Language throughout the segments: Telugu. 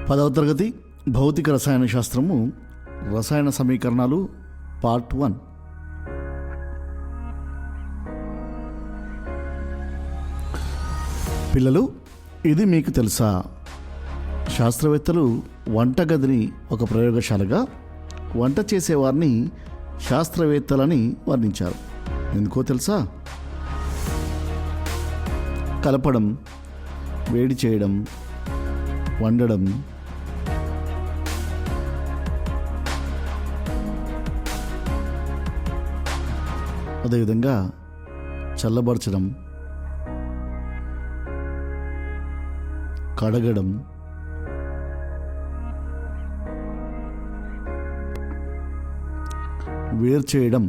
10వ తరగతి భౌతిక రసాయన శాస్త్రము రసాయన సమీకరణాలు పార్ట్ 1. పిల్లలు, ఇది మీకు తెలుసా? శాస్త్రవేత్తలు వంటగదిని ఒక ప్రయోగశాలగా, వంట చేసేవారిని శాస్త్రవేత్తలని వర్ణించారు. ఎందుకో తెలుసా? కలపడం, వేడి చేయడం, వండడం, అదేవిధంగా చల్లబరచడం, కడగడం, వేరు చేయడం,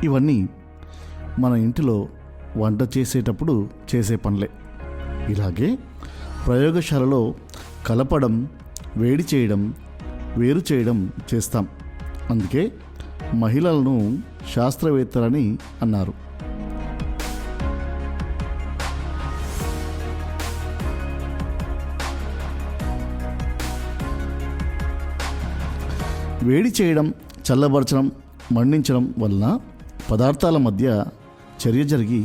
ఇవన్నీ మన ఇంటిలో వంట చేసేటప్పుడు చేసే పనులే. ఇలాగే ప్రయోగశాలలో కలపడం, వేడి చేయడం, వేరు చేయడం చేస్తాం. అందుకే మహిళలను శాస్త్రవేత్తలని అన్నారు. వేడి చేయడం, చల్లబరచడం, మండించడం వలన పదార్థాల మధ్య చర్య జరిగి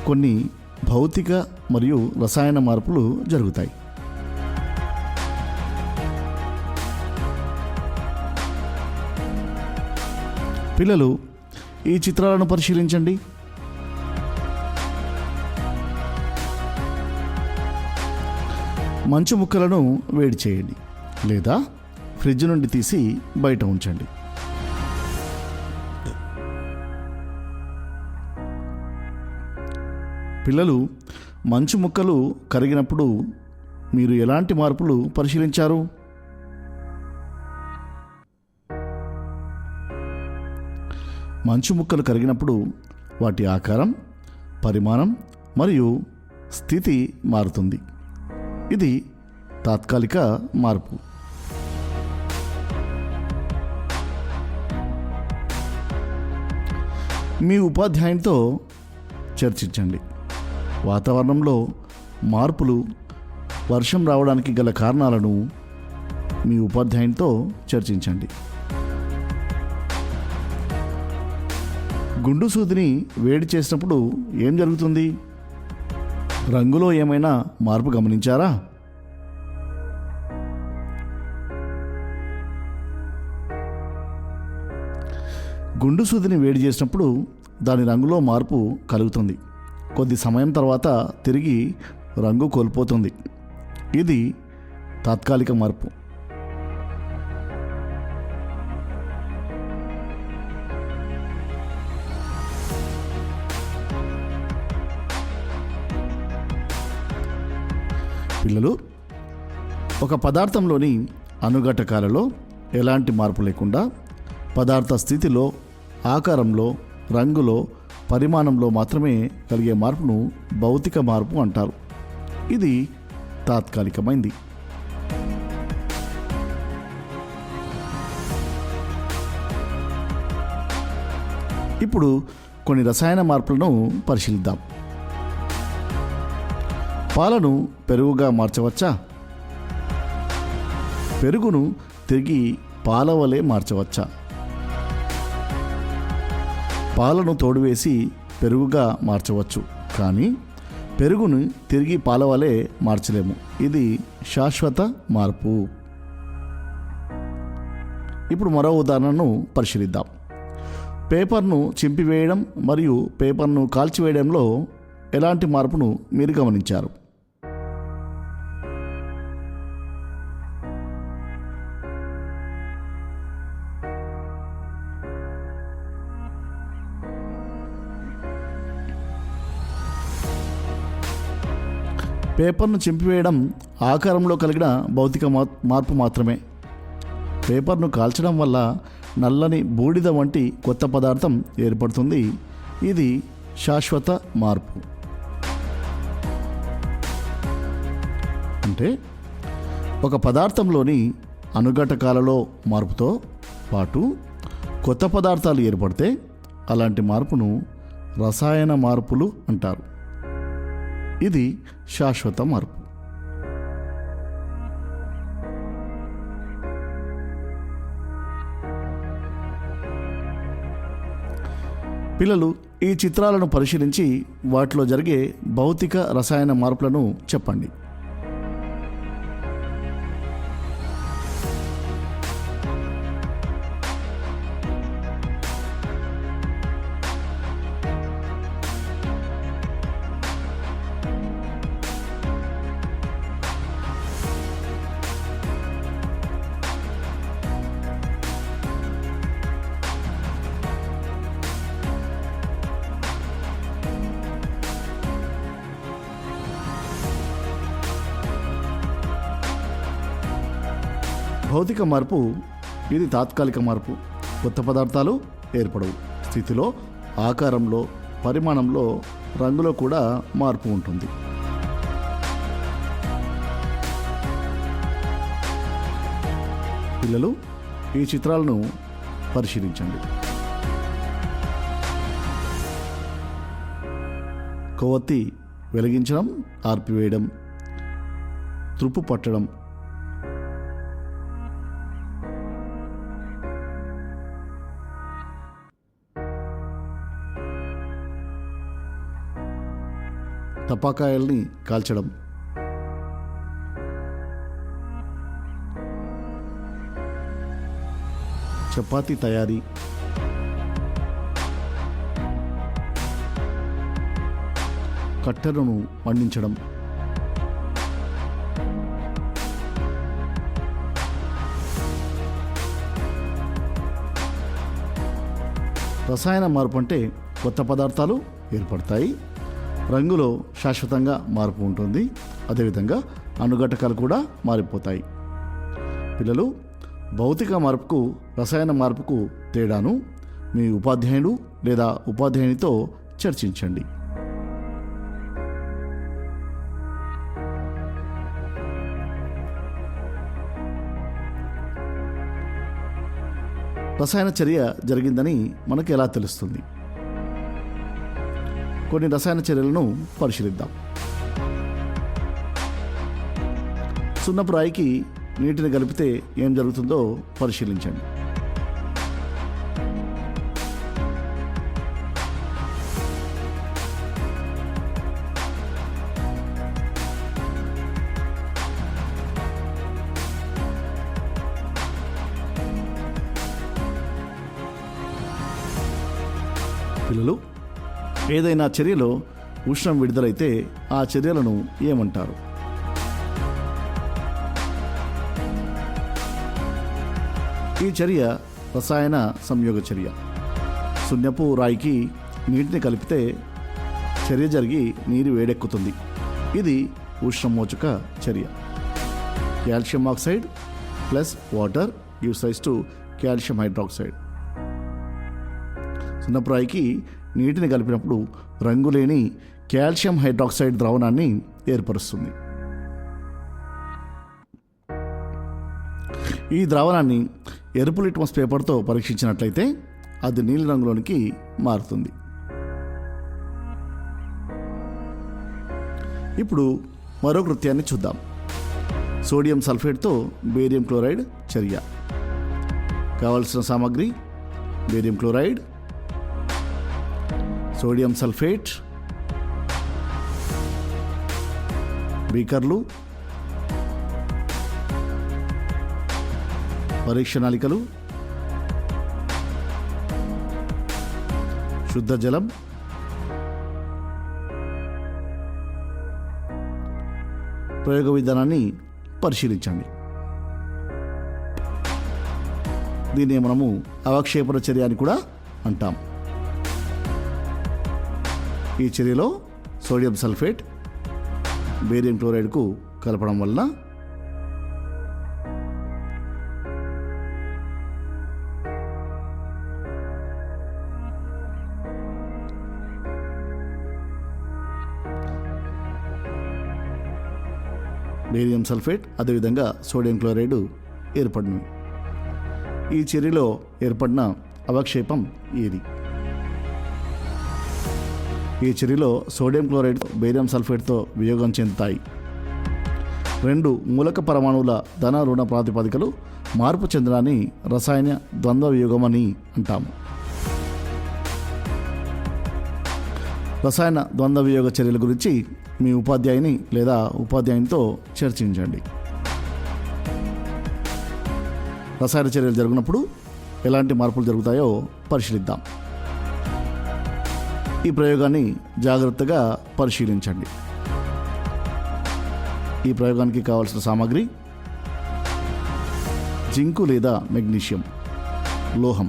కొన్ని భౌతిక మరియు రసాయన మార్పులు జరుగుతాయి. పిల్లలు, ఈ చిత్రాలను పరిశీలించండి. మంచు ముక్కలను వేడి చేయండి లేదా ఫ్రిడ్జ్ నుండి తీసి బయట ఉంచండి. పిల్లలు, మంచు ముక్కలు కరిగినప్పుడు మీరు ఎలాంటి మార్పులు పరిశీలించారు? మంచు ముక్కలు కరిగినప్పుడు వాటి ఆకారం, పరిమాణం మరియు స్థితి మారుతుంది. ఇది తాత్కాలిక మార్పు. మీ ఉపాధ్యాయునితో చర్చించండి. వాతావరణంలో మార్పులు, వర్షం రావడానికి గల కారణాలను మీ ఉపాధ్యాయునితో చర్చించండి. గుండు సూదిని వేడి చేసినప్పుడు ఏం జరుగుతుంది? రంగులో ఏమైనా మార్పు గమనించారా? గుండు సూదిని వేడి చేసినప్పుడు దాని రంగులో మార్పు కలుగుతుంది. కొద్ది సమయం తర్వాత తిరిగి రంగు కోల్పోతుంది. ఇది తాత్కాలిక మార్పు. పిల్లలు, ఒక పదార్థంలోని అణుఘటకాలలో ఎలాంటి మార్పు లేకుండా పదార్థ స్థితిలో, ఆకారంలో, రంగులో, పరిమాణంలో మాత్రమే కలిగే మార్పును భౌతిక మార్పు అంటారు. ఇది తాత్కాలికమైంది. ఇప్పుడు కొన్ని రసాయన మార్పులను పరిశీలిద్దాం. పాలను పెరుగుగా మార్చవచ్చా? పెరుగును తిరిగి పాల వలె మార్చవచ్చా? పాలను తోడువేసి పెరుగుగా మార్చవచ్చు, కానీ పెరుగును తిరిగి పాల వలె మార్చలేము. ఇది శాశ్వత మార్పు. ఇప్పుడు మరో ఉదాహరణను పరిశీలిద్దాం. పేపర్ను చింపివేయడం మరియు పేపర్ను కాల్చివేయడంలో ఎలాంటి మార్పును మీరు గమనించారు? పేపర్ను చింపివేయడం ఆకారంలో కలిగిన భౌతిక మార్పు మాత్రమే. పేపర్ను కాల్చడం వల్ల నల్లని బూడిద వంటి కొత్త పదార్థం ఏర్పడుతుంది. ఇది శాశ్వత మార్పు. అంటే ఒక పదార్థంలోని అణుఘటకాలలో మార్పుతో పాటు కొత్త పదార్థాలు ఏర్పడితే అలాంటి మార్పును రసాయన మార్పులు అంటారు. ఇది శాశ్వత మార్పు. పిల్లలు ఈ చిత్రాలను పరిశీలించి వాటిలో జరిగే భౌతిక రసాయన మార్పులను చెప్పండి. భౌతిక మార్పు ఇది తాత్కాలిక మార్పు. కొత్త పదార్థాలు ఏర్పడవు. స్థితిలో, ఆకారంలో, పరిమాణంలో, రంగులో కూడా మార్పు ఉంటుంది. పిల్లలు ఈ చిత్రాలను పరిశీలించండి. కొవ్వొత్తి వెలిగించడం, ఆర్పివేయడం, తుప్పు పట్టడం, టపాకాయల్ని కాల్చడం, చపాతీ తయారీ, కట్టెలను మండించడం, రసాయన మార్పు అంటే కొత్త పదార్థాలు ఏర్పడతాయి. రంగులో శాశ్వతంగా మార్పు ఉంటుంది. అదేవిధంగా అణుఘటకాలు కూడా మారిపోతాయి. పిల్లలు భౌతిక మార్పుకు రసాయన మార్పుకు తేడాను మీ ఉపాధ్యాయుడు లేదా ఉపాధ్యాయునితో చర్చించండి. రసాయన చర్య జరిగిందని మనకు ఎలా తెలుస్తుంది? కొన్ని రసాయన చర్యలను పరిశీలిద్దాం. సున్నపు రాయికి నీటిని కలిపితే ఏం జరుగుతుందో పరిశీలించండి. పిల్లలు ఏదైనా చర్యలో ఉష్ణం విడుదలైతే ఆ చర్యలను ఏమంటారు? ఈ చర్య రసాయన సంయోగ చర్య. సున్నపు రాయికి నీటిని కలిపితే చర్య జరిగి నీరు వేడెక్కుతుంది. ఇది ఉష్ణమోచక చర్య. Calcium oxide plus water gives rise to calcium hydroxide. సున్నపు రాయికి నీటిని కలిపినప్పుడు రంగులేని కాల్షియం హైడ్రాక్సైడ్ ద్రావణాన్ని ఏర్పరుస్తుంది. ఈ ద్రావణాన్ని ఎరుపు లిట్మస్ పేపర్తో పరీక్షించినట్లయితే అది నీలి రంగులోనికి మారుతుంది. ఇప్పుడు మరో కృత్యాన్ని చూద్దాం. సోడియం సల్ఫేట్తో బేరియం క్లోరైడ్ చర్య. కావలసిన సామగ్రి: బేరియం క్లోరైడ్, సోడియం సల్ఫేట్, బీకర్లు, పరీక్ష నాళికలు, శుద్ధ జలం, ప్రయోగ విధానాన్ని పరిశీలించండి. దీన్ని మనము అవక్షేపణ చర్య అని కూడా అంటాం. ఈ చర్యలో సోడియం సల్ఫేట్ బేరియం క్లోరైడ్కు కలపడం వలన బేరియం సల్ఫేట్ అదేవిధంగా సోడియం క్లోరైడ్ ఏర్పడినవి. ఈ చర్యలో ఏర్పడిన అవక్షేపం ఏది? ఈ చర్యలో సోడియం క్లోరైడ్ బేరియం సల్ఫేట్తో వియోగం చెందుతాయి. 2 మూలక పరమాణువుల ధన రుణ ప్రాతిపదికలు మార్పు చెందడాన్ని రసాయన ద్వంద్వ వియోగం అని అంటాము. రసాయన ద్వంద్వ వియోగ చర్యల గురించి మీ ఉపాధ్యాయుని లేదా ఉపాధ్యాయునితో చర్చించండి. రసాయన చర్యలు జరిగినప్పుడు ఎలాంటి మార్పులు జరుగుతాయో పరిశీలిద్దాం. ఈ ప్రయోగాన్ని జాగ్రత్తగా పరిశీలించండి. ఈ ప్రయోగానికి కావలసిన సామాగ్రి జింకు లేదా మెగ్నీషియం లోహం,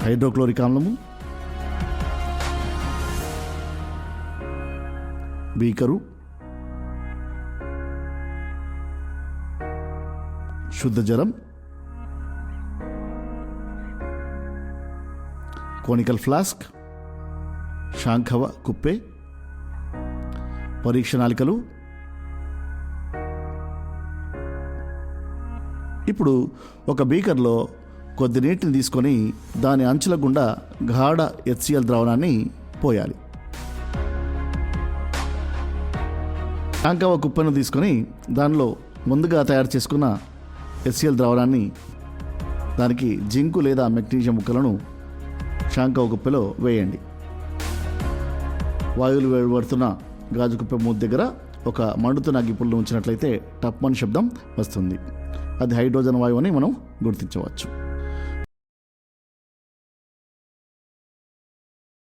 హైడ్రోక్లోరిక్ ఆమ్లము, బీకరు, శుద్ధ జలం, కోనికల్ ఫ్లాస్క్, శాంఖవ కుప్పే, పరీక్ష నాళికలు. ఇప్పుడు ఒక బీకర్లో కొద్ది నీటిని తీసుకొని దాని అంచుల గుండా గాఢ HCl ద్రావణాన్ని పోయాలి. శాంఖవ కుప్పను తీసుకొని దానిలో ముందుగా తయారు చేసుకున్న HCl ద్రావణాన్ని, దానికి జింకు లేదా మెగ్నీషియం ముక్కలను శాంఖవ కుప్పెలో వేయండి. వాయువులు వెలువడుతున్న గాజు కుప్ప మూత దగ్గర ఒక మండుతున్న అగ్గిపుల్లు ఉంచినట్లయితే టప్మని శబ్దం వస్తుంది. అది హైడ్రోజన్ వాయువు అని మనం గుర్తించవచ్చు.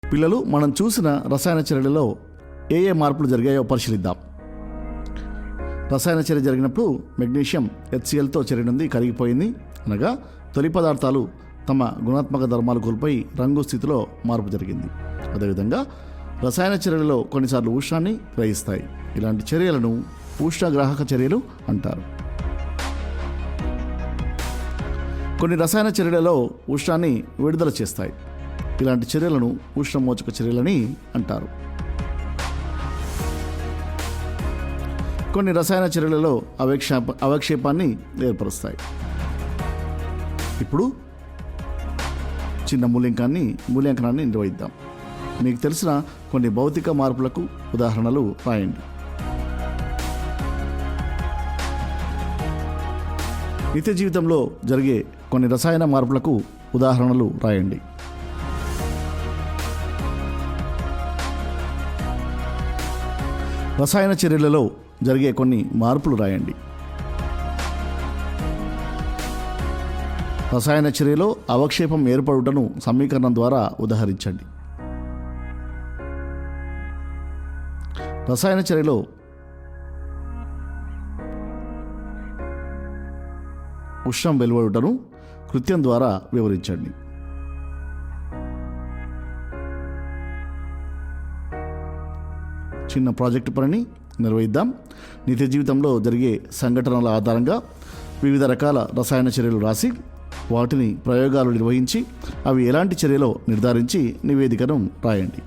పిల్లలు, మనం చూసిన రసాయన చర్యలలో ఏ మార్పులు జరిగాయో పరిశీలిద్దాం. రసాయన చర్య జరిగినప్పుడు మెగ్నీషియం HClతో చర్య నుండి కరిగిపోయింది, అనగా తొలి పదార్థాలు తమ గుణాత్మక ధర్మాలు కోల్పోయి రంగు స్థితిలో మార్పు జరిగింది. అదేవిధంగా రసాయన చర్యలలో కొన్నిసార్లు ఉష్ణాన్ని గ్రహిస్తాయి. ఇలాంటి చర్యలను ఉష్ణగ్రాహక చర్యలు అంటారు. కొన్ని రసాయన చర్యలలో ఉష్ణాన్ని విడుదల చేస్తాయి. ఇలాంటి చర్యలను ఉష్ణమోచక చర్యలని అంటారు. కొన్ని రసాయన చర్యలలో అవక్షేపాన్ని ఏర్పరుస్తాయి. ఇప్పుడు చిన్న మూల్యాంకనాన్ని నిర్వహిద్దాం. మీకు తెలిసిన కొన్ని భౌతిక మార్పులకు ఉదాహరణలు రాయండి. నిత్య జీవితంలో జరిగే కొన్ని రసాయన మార్పులకు ఉదాహరణలు రాయండి. రసాయన చర్యలలో జరిగే కొన్ని మార్పులు రాయండి. రసాయన చర్యలో అవక్షేపం ఏర్పడుటను సమీకరణం ద్వారా ఉదాహరించండి. రసాయన చర్యలో ఉష్ణం వెలువడుటను కృత్యం ద్వారా వివరించండి. చిన్న ప్రాజెక్టు పనిని నిర్వహిద్దాం. నిత్య జీవితంలో జరిగే సంఘటనల ఆధారంగా వివిధ రకాల రసాయన చర్యలు రాసి వాటిని ప్రయోగాలు నిర్వహించి అవి ఎలాంటి చర్యలో నిర్ధారించి నివేదికను రాయండి.